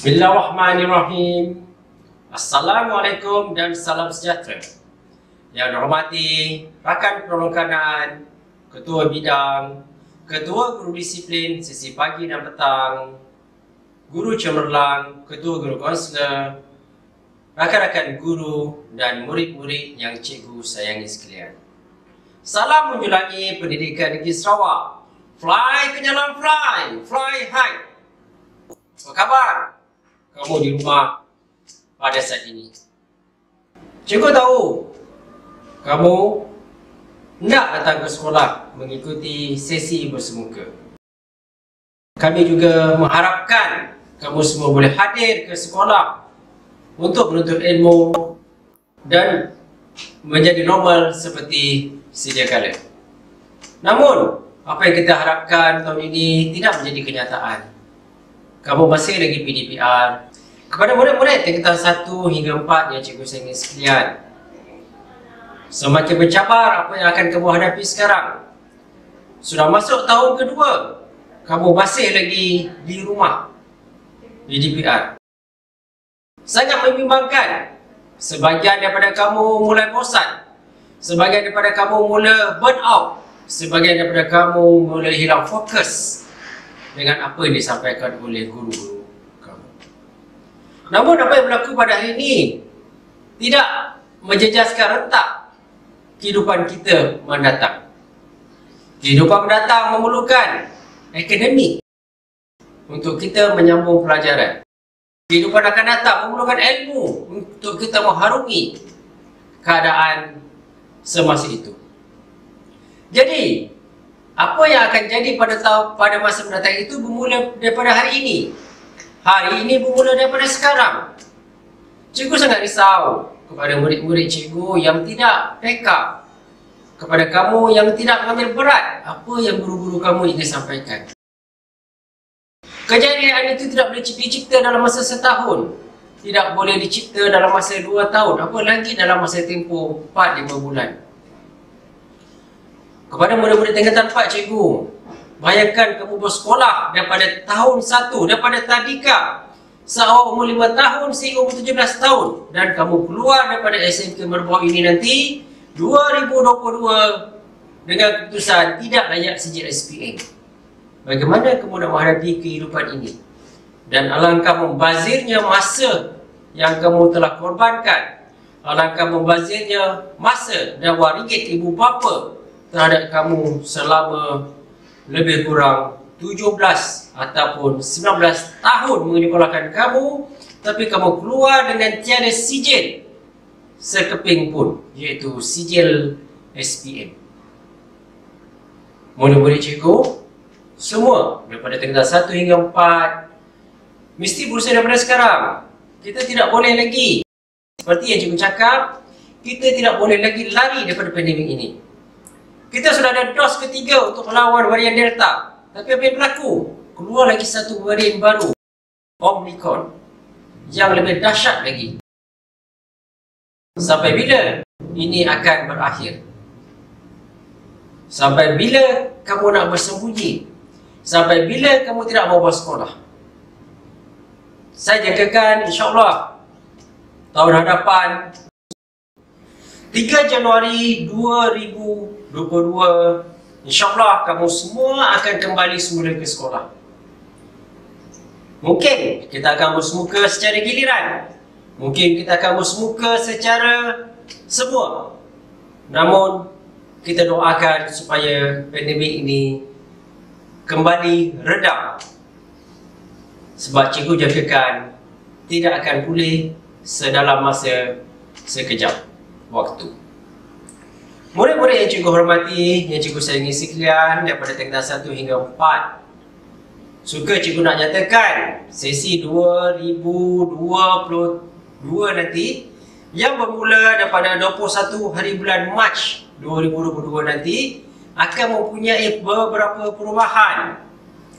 Bismillahirrahmanirrahim. Assalamualaikum dan salam sejahtera. Yang dihormati rakan perongkanan, ketua bidang, ketua guru disiplin sesi pagi dan petang, guru cemerlang, ketua guru konselor, rakan-rakan guru dan murid-murid yang cikgu sayangi sekalian. Salam menjulangi pendidikan negeri Sarawak. Fly kenyalan fly, fly high. Apa khabar kamu di rumah pada saat ini? Cikgu tahu kamu hendak datang ke sekolah mengikuti sesi bersemuka. Kami juga mengharapkan kamu semua boleh hadir ke sekolah untuk menuntut ilmu dan menjadi normal seperti sedia kala. Namun, apa yang kita harapkan tahun ini tidak menjadi kenyataan. Kamu masih lagi PDPR. Kepada murid-murid tingkatan 1 hingga 4 yang cikgu sayangi sekalian, semakin mencabar apa yang akan kamu hadapi sekarang. Sudah masuk tahun kedua, kamu masih lagi di rumah PDPR. Sangat membimbangkan. Sebahagian daripada kamu mulai bosan, sebahagian daripada kamu mula burn out, sebahagian daripada kamu mula hilang fokus dengan apa yang disampaikan oleh guru-guru kamu. Namun apa yang berlaku pada hari ini tidak menjejaskan rentak kehidupan kita mendatang. Kehidupan mendatang memerlukan akademik untuk kita menyambung pelajaran. Kehidupan akan datang memerlukan ilmu untuk kita mengharungi keadaan semasa itu. Jadi, apa yang akan jadi pada masa mendatang itu bermula daripada hari ini. Hari ini bermula daripada sekarang. Cikgu sangat risau kepada murid-murid cikgu yang tidak peka, kepada kamu yang tidak mengambil berat apa yang guru-guru kamu ingin sampaikan. Kejadian itu tidak boleh dicipta dalam masa setahun, tidak boleh dicipta dalam masa 2 tahun, apa lagi dalam masa tempoh 4-5 bulan. Kepada murid-murid tingkatan 4 cikgu, bayangkan kamu bersekolah daripada tahun 1, daripada tadika seawal umur 5 tahun sehingga umur 17 tahun, dan kamu keluar daripada SMK Merbau ini nanti 2022 dengan keputusan tidak layak sijil SPM. Bagaimana kamu nak menghadapi kehidupan ini? Dan alangkah membazirnya masa yang kamu telah korbankan, alangkah membazirnya masa dan wang ringgit ibu bapa terhadap kamu selama lebih kurang 17 ataupun 19 tahun menyekolahkan kamu, tapi kamu keluar dengan tiada sijil sekeping pun, iaitu sijil SPM. Murid-murid cikgu semua daripada tingkatan 1 hingga 4 mesti berusaha daripada sekarang. Kita tidak boleh lagi, seperti yang cikgu cakap, kita tidak boleh lagi lari daripada pandemik ini. Kita sudah ada dos ketiga untuk melawan varian Delta. Tapi apa yang berlaku? Keluar lagi satu varian baru, Omicron, yang lebih dahsyat lagi. Sampai bila ini akan berakhir? Sampai bila kamu nak bersembunyi? Sampai bila kamu tidak mau bersekolah? Saya jangkakan insyaAllah tahun hadapan 3 Januari 2022, insyaAllah kamu semua akan kembali semula ke sekolah. Mungkin kita akan bersemuka secara giliran, mungkin kita akan bersemuka secara semua. Namun kita doakan supaya pandemik ini kembali reda. Sebab cikgu jangkakan tidak akan pulih sedalam masa sekejap waktu. Murid-murid yang cikgu hormati, yang cikgu sayangi sekalian daripada tingkatan 1 hingga 4, suka cikgu nak nyatakan sesi 2022 nanti yang bermula daripada 21 hari bulan Mac 2022 nanti akan mempunyai beberapa perubahan.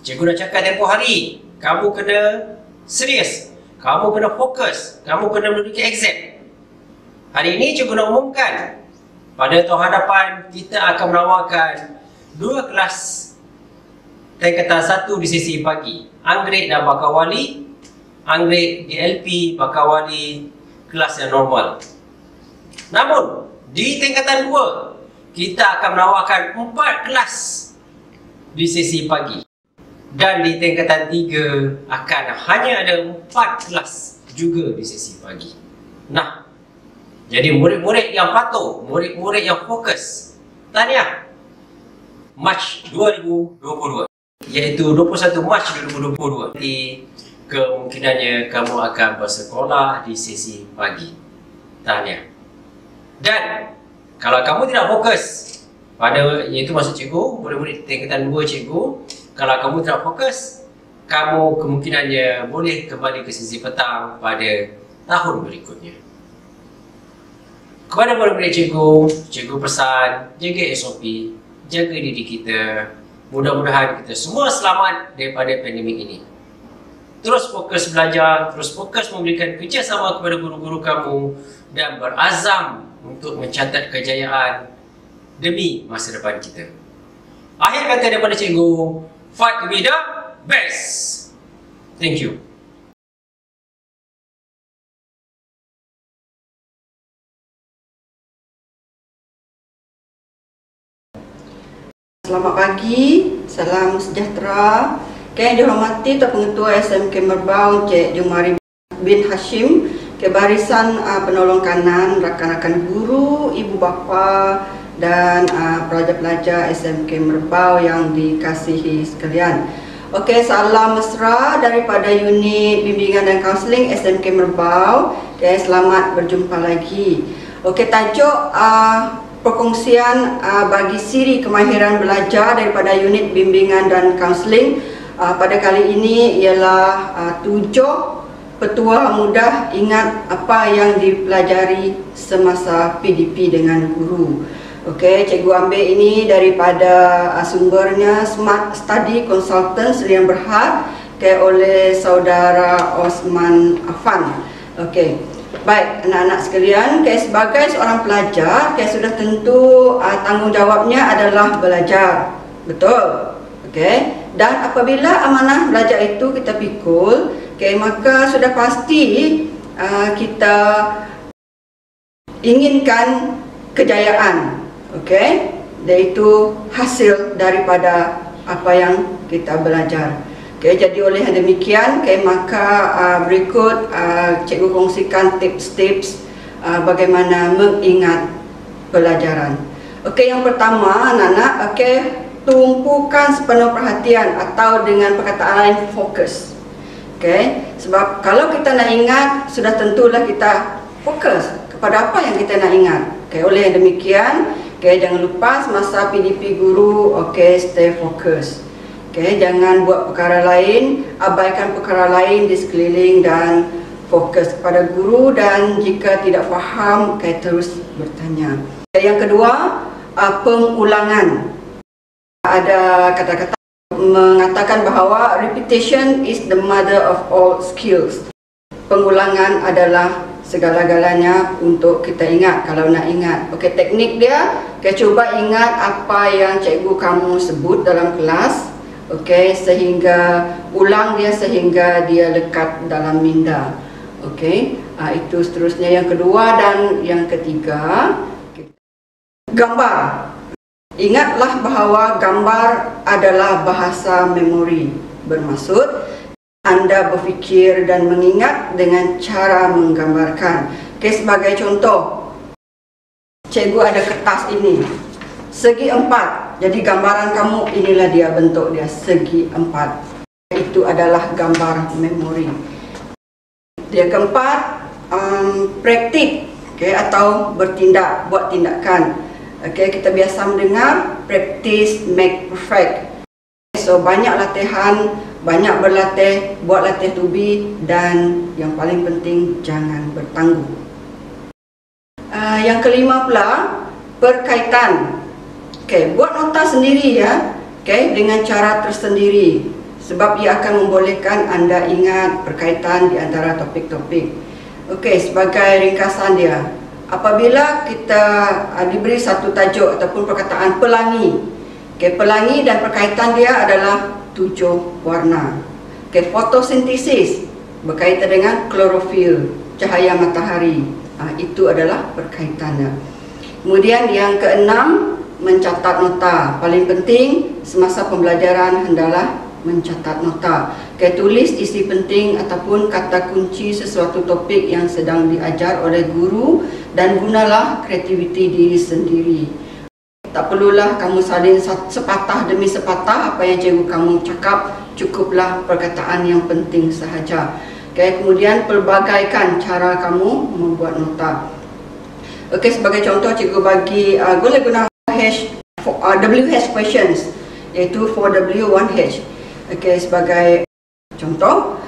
Cikgu nak cakap tempoh hari, kamu kena serius, kamu kena fokus, kamu kena menduduki exam. Hari ini cikgu nak umumkan, pada tahun hadapan kita akan menawarkan 2 kelas tingkatan 1 di sesi pagi, Anggrek dan Bakawali. Anggrek DLP, Bakawali kelas yang normal. Namun di tingkatan 2 kita akan menawarkan 4 kelas di sesi pagi, dan di tingkatan 3 akan hanya ada 4 kelas juga di sesi pagi. Nah, jadi murid-murid yang patuh, murid-murid yang fokus, tahniah Mac 2022, iaitu 21 Mac 2022. Nanti kemungkinannya kamu akan bersekolah di sesi pagi. Tahniah. Dan kalau kamu tidak fokus pada, iaitu maksud cikgu, murid-murid tingkatan 2 cikgu, kalau kamu tidak fokus kamu kemungkinannya boleh kembali ke sesi petang pada tahun berikutnya. Kepada murid-murid cikgu pesan, jaga SOP, jaga diri kita. Mudah-mudahan kita semua selamat daripada pandemik ini. Terus fokus belajar, terus fokus memberikan kerjasama kepada guru-guru kamu dan berazam untuk mencatat kejayaan demi masa depan kita. Akhir kata daripada cikgu, fight to be the best. Thank you. Selamat pagi, salam sejahtera. Yang dihormati Tuan Pengetua SMK Merbau Encik Jumari bin Hashim, barisan penolong kanan, rakan-rakan guru, ibu bapa dan pelajar-pelajar SMK Merbau yang dikasihi sekalian. Okey, salam mesra daripada unit bimbingan dan kaunseling SMK Merbau. Selamat berjumpa lagi. Okey, tajuk perkongsian bagi siri kemahiran belajar daripada unit bimbingan dan kaunseling pada kali ini ialah 7 petua mudah ingat apa yang dipelajari semasa PDP dengan guru. Okey, cikgu ambil ini daripada sumbernya Smart Study Consultant Sdn Bhd oleh saudara Osman Afan. Okey. Baik, anak-anak sekalian, sebagai seorang pelajar, sudah tentu tanggungjawabnya adalah belajar. Betul? Okey. Dan apabila amanah belajar itu kita pikul, maka sudah pasti kita inginkan kejayaan. Okey, iaitu hasil daripada apa yang kita belajar. Okey, jadi oleh yang demikian, maka berikut cikgu kongsikan tips-tips bagaimana mengingat pelajaran. Okey, yang pertama anak-anak, tumpukan sepenuh perhatian atau dengan perkataan lain fokus. Okey, sebab kalau kita nak ingat, sudah tentulah kita fokus kepada apa yang kita nak ingat. Okey, oleh yang demikian, jangan lupa semasa PDP guru, stay fokus. Jangan buat perkara lain, abaikan perkara lain di sekeliling dan fokus kepada guru, dan jika tidak faham, terus bertanya. Yang kedua, pengulangan. Ada kata-kata mengatakan bahawa repetition is the mother of all skills. Pengulangan adalah segala-galanya untuk kita ingat, kalau nak ingat. Teknik dia, cuba ingat apa yang cikgu kamu sebut dalam kelas. Sehingga ulang dia sehingga dia lekat dalam minda. Itu seterusnya yang kedua. Dan yang ketiga, gambar. Ingatlah bahawa gambar adalah bahasa memori. Bermaksud anda berfikir dan mengingat dengan cara menggambarkan. Sebagai contoh, cikgu ada kertas ini, segi 4. Jadi gambaran kamu, inilah dia bentuk dia, segi 4. Itu adalah gambar memori. Yang keempat, praktik, atau bertindak, buat tindakan. Kita biasa mendengar practice make perfect. So banyak latihan, banyak berlatih, buat latih tubi, dan yang paling penting jangan bertangguh. Yang kelima pula, berkaitan. Buat nota sendiri ya, dengan cara tersendiri, sebab ia akan membolehkan anda ingat berkaitan di antara topik-topik. Sebagai ringkasan dia, apabila kita diberi satu tajuk ataupun perkataan pelangi, pelangi dan berkaitan dia adalah 7 warna. Fotosintesis berkaitan dengan klorofil, cahaya matahari. Itu adalah berkaitannya. Kemudian yang keenam, mencatat nota. Paling penting semasa pembelajaran hendaklah mencatat nota. Tulis isi penting ataupun kata kunci sesuatu topik yang sedang diajar oleh guru, dan gunalah kreativiti diri sendiri. Tak perlulah kamu salin sepatah demi sepatah apa yang cikgu kamu cakap, cukuplah perkataan yang penting sahaja. Kemudian pelbagaikan cara kamu membuat nota. Sebagai contoh, cikgu bagi boleh guna WH questions, iaitu 4W1H. Sebagai Contoh,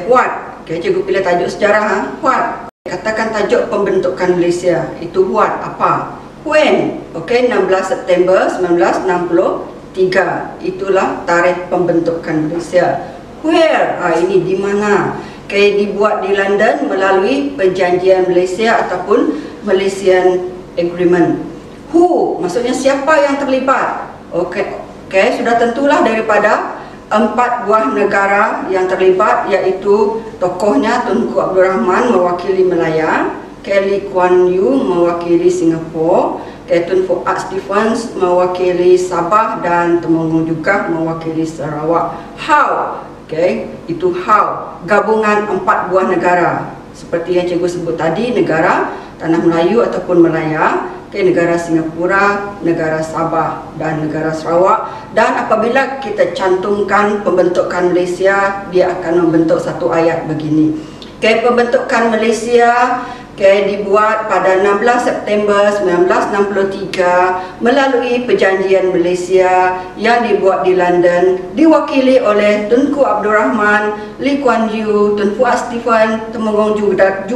what? Cikgu pilih tajuk sejarah. What? Katakan tajuk pembentukan Malaysia. Itu what? Apa? When? 16 September 1963. Itulah tarikh pembentukan Malaysia. Where? Ini di mana? Dibuat di London melalui Perjanjian Malaysia ataupun Malaysian Agreement. Who? Maksudnya siapa yang terlibat? Sudah tentulah daripada 4 buah negara yang terlibat, iaitu tokohnya Tunku Abdul Rahman mewakili Melaya, Lee Kuan Yew mewakili Singapura, Tun Fuad Stephens mewakili Sabah, dan Temenggung juga mewakili Sarawak. How? Itu how. Gabungan 4 buah negara. Seperti yang cikgu sebut tadi, negara Tanah Melayu ataupun Melaya, negara Singapura, negara Sabah dan negara Sarawak. Dan apabila kita cantumkan pembentukan Malaysia, dia akan membentuk satu ayat begini. Pembentukan Malaysia dibuat pada 16 September 1963 melalui Perjanjian Malaysia yang dibuat di London, diwakili oleh Tunku Abdul Rahman, Lee Kuan Yew, Tun Fuad Stephens, Temenggung juga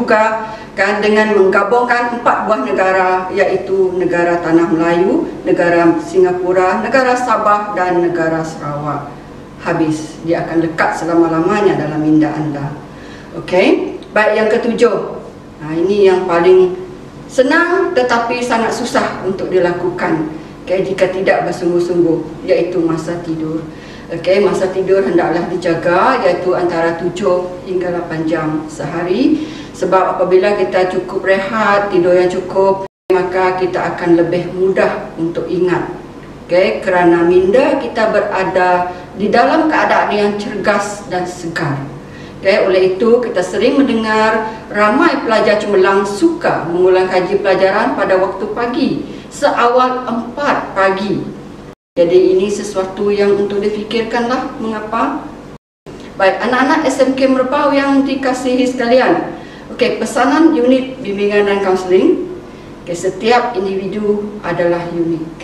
dengan menggabungkan 4 buah negara, iaitu negara Tanah Melayu, negara Singapura, negara Sabah dan negara Sarawak. Habis, dia akan lekat selama-lamanya dalam minda anda. Baik, yang ketujuh. Ini yang paling senang tetapi sangat susah untuk dilakukan jika tidak bersungguh-sungguh, iaitu masa tidur. Masa tidur hendaklah dijaga, iaitu antara 7 hingga 8 jam sehari. Sebab apabila kita cukup rehat, tidur yang cukup, maka kita akan lebih mudah untuk ingat. Kerana minda kita berada di dalam keadaan yang cergas dan segar. Oleh itu, kita sering mendengar ramai pelajar cemerlang suka mengulang kaji pelajaran pada waktu pagi, seawal 4 pagi. Jadi ini sesuatu yang untuk difikirkanlah mengapa. Baik, anak-anak SMK Merbau yang dikasihi sekalian. Pesanan unit bimbingan dan kaunseling. Setiap individu adalah unik.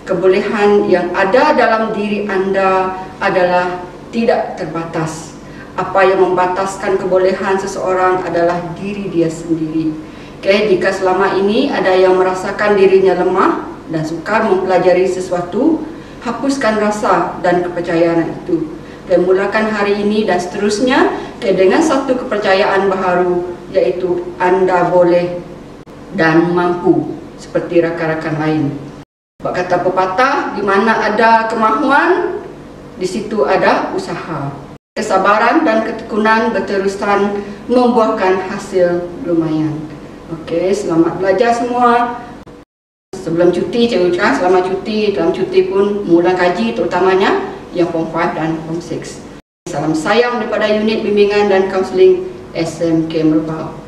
Kebolehan yang ada dalam diri anda adalah tidak terbatas. Apa yang membataskan kebolehan seseorang adalah diri dia sendiri. Jika selama ini ada yang merasakan dirinya lemah dan sukar mempelajari sesuatu, hapuskan rasa dan kepercayaan itu. Mulakan hari ini dan seterusnya dengan satu kepercayaan baharu, iaitu anda boleh dan mampu seperti rakan-rakan lain. Kata pepatah, di mana ada kemahuan, di situ ada usaha. Kesabaran dan ketekunan berterusan membuahkan hasil lumayan. Selamat belajar semua. Sebelum cuti, cikgu ucapkan selamat cuti. Dalam cuti pun mengulang kaji, terutamanya yang Form 5 dan Form 6. Salam sayang daripada unit bimbingan dan kaunseling SMK Merbau.